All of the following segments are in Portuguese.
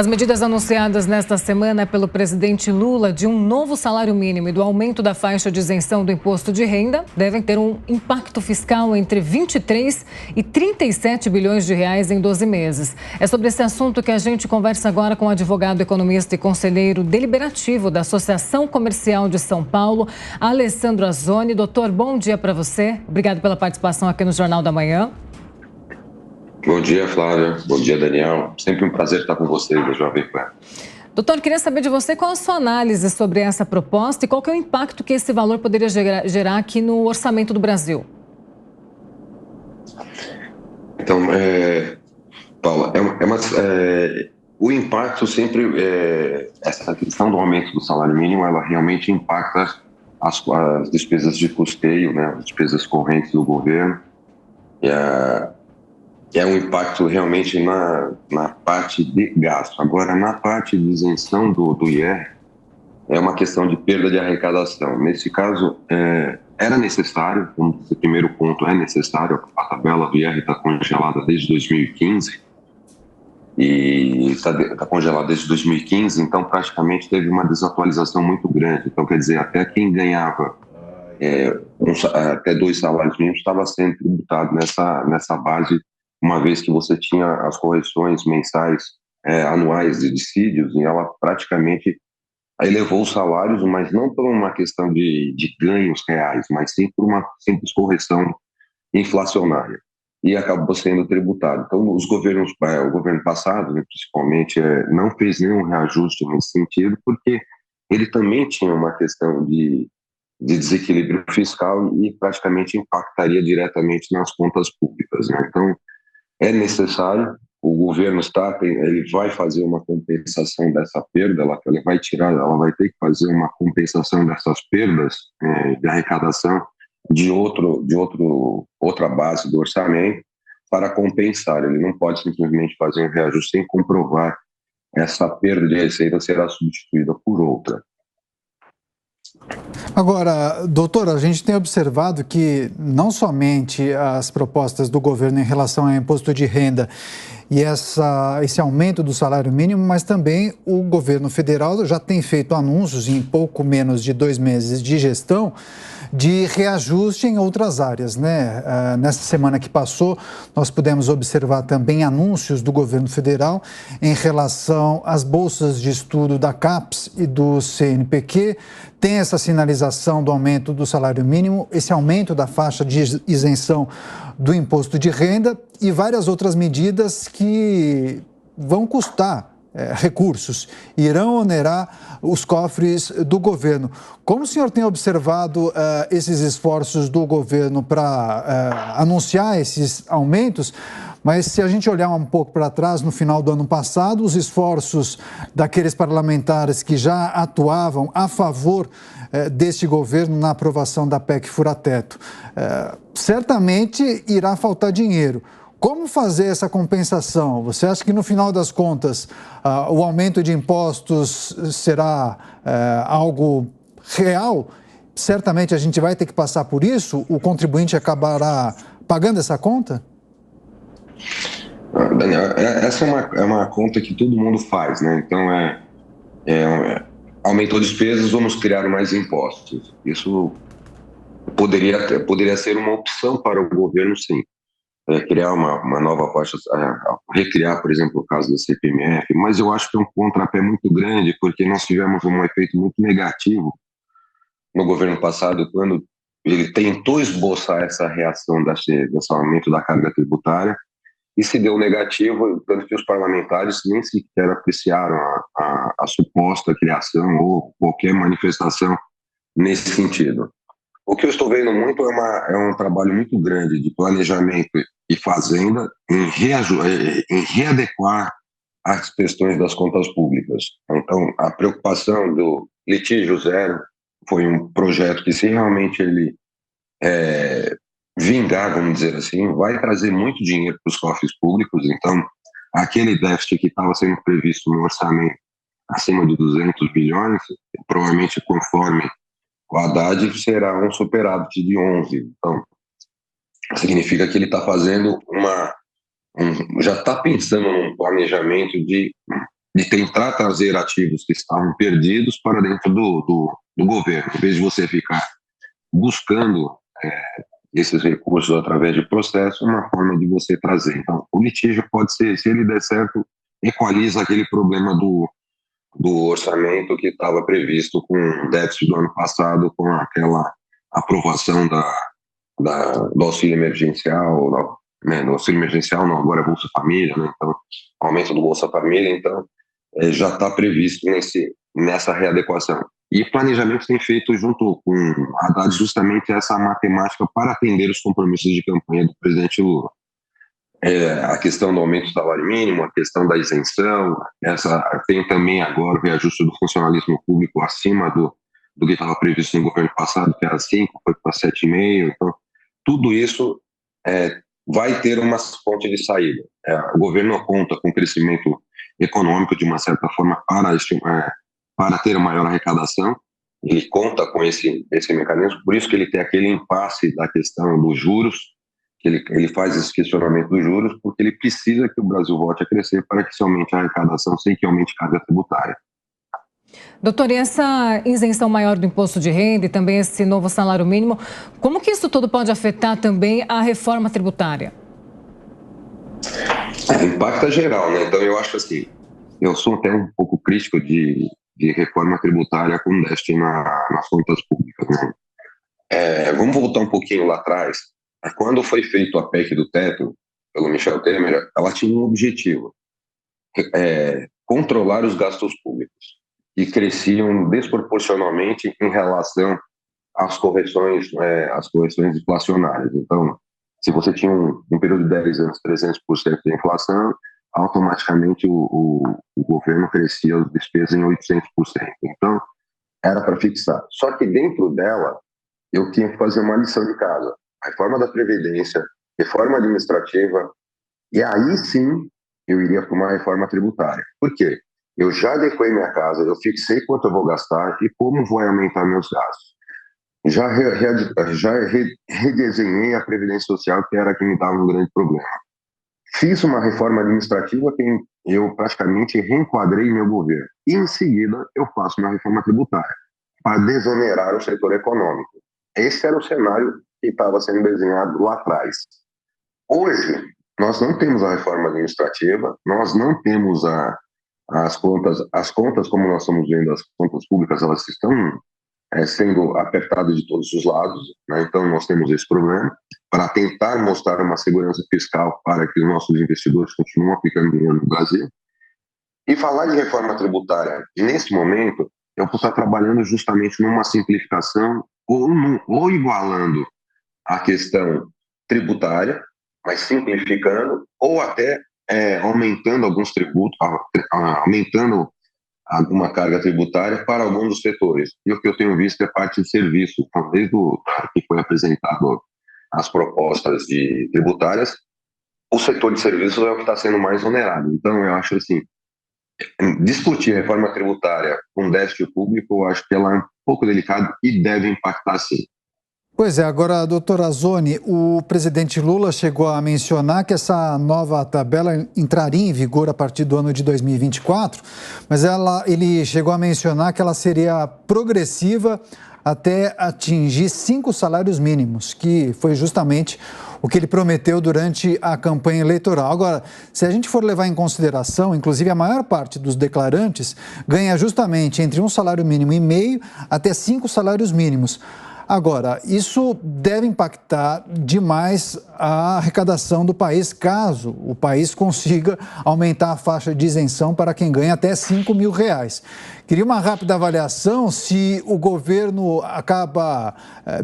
As medidas anunciadas nesta semana pelo presidente Lula de um novo salário mínimo e do aumento da faixa de isenção do imposto de renda devem ter um impacto fiscal entre 23 e 37 bilhões de reais em 12 meses. É sobre esse assunto que a gente conversa agora com o advogado, economista e conselheiro deliberativo da Associação Comercial de São Paulo, Alessandro Azzoni. Doutor, bom dia para você. Obrigado pela participação aqui no Jornal da Manhã. Bom dia, Flávia. Bom dia, Daniel. Sempre um prazer estar com vocês da Jovem Pan. Doutor, queria saber de você qual a sua análise sobre essa proposta e qual que é o impacto que esse valor poderia gerar aqui no orçamento do Brasil. Então, Paula, o impacto sempre, essa questão do aumento do salário mínimo, ela realmente impacta as despesas de custeio, né, as despesas correntes do governo. É um impacto realmente na parte de gasto. Agora, na parte de isenção do IR, é uma questão de perda de arrecadação. Nesse caso, era necessário, como o primeiro ponto é necessário, a tabela do IR está congelada desde 2015, e está congelada desde 2015, então praticamente teve uma desatualização muito grande. Então, quer dizer, até quem ganhava até 2 salários mínimos estava sendo tributado nessa base, uma vez que você tinha as correções mensais, anuais de dissídios, e ela praticamente elevou os salários, mas não por uma questão de ganhos reais, mas sim por uma simples correção inflacionária, e acabou sendo tributado. Então, o governo passado, né, principalmente, não fez nenhum reajuste nesse sentido, porque ele também tinha uma questão de desequilíbrio fiscal e praticamente impactaria diretamente nas contas públicas, né? Então, é necessário, o governo ele vai fazer uma compensação dessa perda, ela vai ter que fazer uma compensação dessas perdas de arrecadação de outra base do orçamento para compensar. Ele não pode simplesmente fazer um reajuste sem comprovar essa perda de receita será substituída por outra. Agora, doutor, a gente tem observado que não somente as propostas do governo em relação ao imposto de renda e esse aumento do salário mínimo, mas também o governo federal já tem feito anúncios em pouco menos de 2 meses de gestão de reajuste em outras áreas, né? Nessa semana que passou, nós pudemos observar também anúncios do governo federal em relação às bolsas de estudo da CAPES e do CNPq. Tem essa sinalização do aumento do salário mínimo, esse aumento da faixa de isenção do imposto de renda e várias outras medidas que vão custar recursos, irão onerar os cofres do governo. Como o senhor tem observado esses esforços do governo para anunciar esses aumentos? Mas se a gente olhar um pouco para trás, no final do ano passado, os esforços daqueles parlamentares que já atuavam a favor deste governo na aprovação da PEC Fura-Teto, certamente irá faltar dinheiro. Como fazer essa compensação? Você acha que, no final das contas, o aumento de impostos será algo real? Certamente a gente vai ter que passar por isso? O contribuinte acabará pagando essa conta? Daniel, essa é uma conta que todo mundo faz, né? Então, aumentou despesas, vamos criar mais impostos. Isso poderia ser uma opção para o governo, sim. Criar uma nova faixa, recriar, por exemplo, o caso da CPMF, mas eu acho que é um contrapé muito grande, porque nós tivemos um efeito muito negativo no governo passado, quando ele tentou esboçar essa reação desse aumento da carga tributária, e se deu negativo, tanto que os parlamentares nem sequer apreciaram a suposta criação ou qualquer manifestação nesse sentido. O que eu estou vendo muito é um trabalho muito grande de planejamento e fazenda em readequar as questões das contas públicas. Então, a preocupação do litígio zero foi um projeto que, se realmente ele vingar, vamos dizer assim, vai trazer muito dinheiro para os cofres públicos. Então, aquele déficit que estava sendo previsto no orçamento acima de 200 bilhões, provavelmente conforme o Haddad será um superávit de 11. Então, significa que ele está fazendo já está pensando num planejamento de de tentar trazer ativos que estavam perdidos para dentro do governo, em vez de você ficar buscando esses recursos através de processo, uma forma de você trazer. Então, o litígio pode ser, se ele der certo, equaliza aquele problema do orçamento que estava previsto com o déficit do ano passado, com aquela aprovação do auxílio emergencial, do auxílio emergencial, não, agora é Bolsa Família, né? Então, aumento do Bolsa Família, então, já está previsto nessa readequação. E planejamento tem feito junto com a Haddad justamente essa matemática para atender os compromissos de campanha do presidente Lula. A questão do aumento do salário mínimo, a questão da isenção, tem também agora o reajuste do funcionalismo público acima do que estava previsto no governo passado, que era 5, foi para 7,5. Então, tudo isso vai ter uma fonte de saída. O governo conta com crescimento econômico, de uma certa forma, para ter maior arrecadação. Ele conta com esse mecanismo, por isso que ele tem aquele impasse da questão dos juros, que ele faz esse questionamento dos juros, porque ele precisa que o Brasil volte a crescer para que se aumente a arrecadação sem que aumente a carga tributária. Doutor, e essa isenção maior do imposto de renda e também esse novo salário mínimo, como que isso tudo pode afetar também a reforma tributária? Impacta geral, né? Então eu acho assim, eu sou até um pouco crítico de reforma tributária com déficit nas contas públicas, né? Vamos voltar um pouquinho lá atrás. Quando foi feito a PEC do teto pelo Michel Temer, ela tinha um objetivo: controlar os gastos públicos, que cresciam desproporcionalmente em relação às correções inflacionárias. Então, se você tinha um período de 10 anos 300% de inflação, automaticamente o governo crescia as despesas em 800%. Então, era para fixar. Só que dentro dela, eu tinha que fazer uma lição de casa. Reforma da Previdência, reforma administrativa, e aí sim eu iria para uma reforma tributária. Por quê? Eu já adequei minha casa, eu fixei quanto eu vou gastar e como vou aumentar meus gastos. Já redesenhei a Previdência Social, que era que me dava um grande problema. Fiz uma reforma administrativa que eu praticamente reenquadrei meu governo. E em seguida eu faço uma reforma tributária para desonerar o setor econômico. Esse era o cenário que estava sendo desenhado lá atrás. Hoje, nós não temos a reforma administrativa, nós não temos as contas, como nós estamos vendo, as contas públicas, elas estão sendo apertadas de todos os lados, né? Então nós temos esse problema, para tentar mostrar uma segurança fiscal para que os nossos investidores continuem aplicando dinheiro no Brasil. E falar de reforma tributária, nesse momento, eu vou estar trabalhando justamente numa simplificação ou igualando a questão tributária, mas simplificando, ou até aumentando alguns tributos, aumentando alguma carga tributária para alguns dos setores. E o que eu tenho visto é parte de serviço. Então, desde que foi apresentado as propostas tributárias, o setor de serviços é o que está sendo mais onerado. Então, eu acho assim, discutir reforma tributária com déficit público, eu acho que ela é um pouco delicado e deve impactar sim. Pois é, agora, doutor Azzoni, o presidente Lula chegou a mencionar que essa nova tabela entraria em vigor a partir do ano de 2024, mas ele chegou a mencionar que ela seria progressiva até atingir 5 salários mínimos, que foi justamente o que ele prometeu durante a campanha eleitoral. Agora, se a gente for levar em consideração, inclusive a maior parte dos declarantes ganha justamente entre 1 salário mínimo e meio até 5 salários mínimos. Agora, isso deve impactar demais a arrecadação do país, caso o país consiga aumentar a faixa de isenção para quem ganha até R$5 mil. Queria uma rápida avaliação se o governo acaba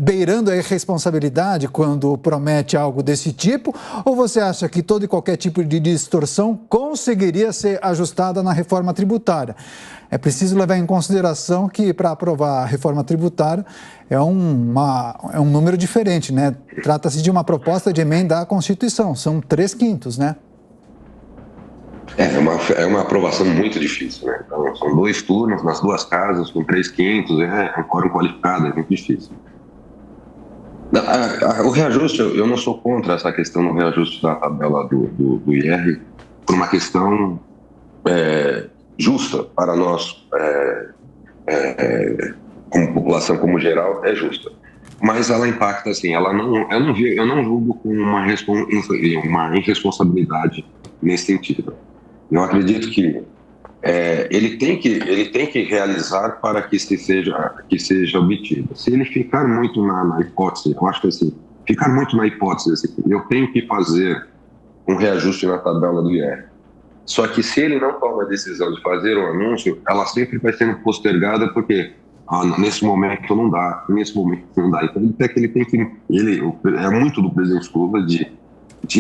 beirando a irresponsabilidade quando promete algo desse tipo, ou você acha que todo e qualquer tipo de distorção conseguiria ser ajustada na reforma tributária? É preciso levar em consideração que, para aprovar a reforma tributária, é um número diferente, né? Trata-se de uma proposta de emenda à Constituição, são 3/5, né? É uma aprovação muito difícil, né? Então, são 2 turnos nas 2 casas, com 3/5, é um quórum qualificado, é muito difícil. O reajuste, eu não sou contra essa questão do reajuste da tabela do IR, por uma questão justa para nós, como população como geral, é justa. Mas ela impacta, assim, eu não julgo com uma irresponsabilidade nesse sentido. Eu acredito que ele tem que realizar para que seja obtido. Se ele ficar muito na hipótese, eu acho que assim, ficar muito na hipótese, assim, eu tenho que fazer um reajuste na tabela do IR. Só que se ele não toma a decisão de fazer um anúncio, ela sempre vai sendo postergada porque nesse momento não dá. Então é muito do presidente Lula de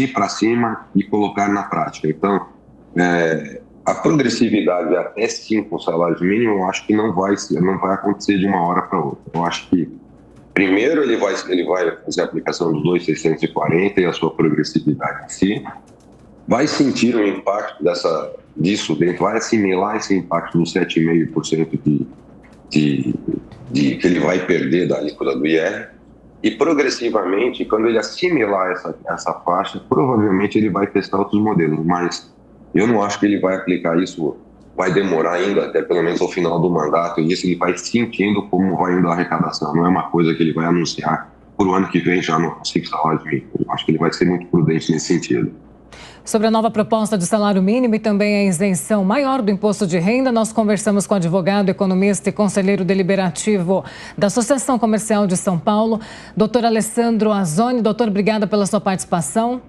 ir para cima e colocar na prática. Então, a progressividade até 5 salários mínimos, eu acho que não vai acontecer de uma hora para outra. Eu acho que primeiro ele vai fazer a aplicação dos 2.640 e a sua progressividade em si, vai sentir o impacto disso dentro, vai assimilar esse impacto dos 7,5% que ele vai perder da alíquota do IR, e progressivamente, quando ele assimilar essa faixa, provavelmente ele vai testar outros modelos, mas eu não acho que ele vai aplicar isso, vai demorar ainda até pelo menos ao final do mandato, e isso ele vai sentindo como vai indo a arrecadação, não é uma coisa que ele vai anunciar por o ano que vem já no 5 salários mínimos. Eu acho que ele vai ser muito prudente nesse sentido. Sobre a nova proposta de salário mínimo e também a isenção maior do imposto de renda, nós conversamos com o advogado, economista e conselheiro deliberativo da Associação Comercial de São Paulo, doutor Alessandro Azzoni. Doutor, obrigada pela sua participação.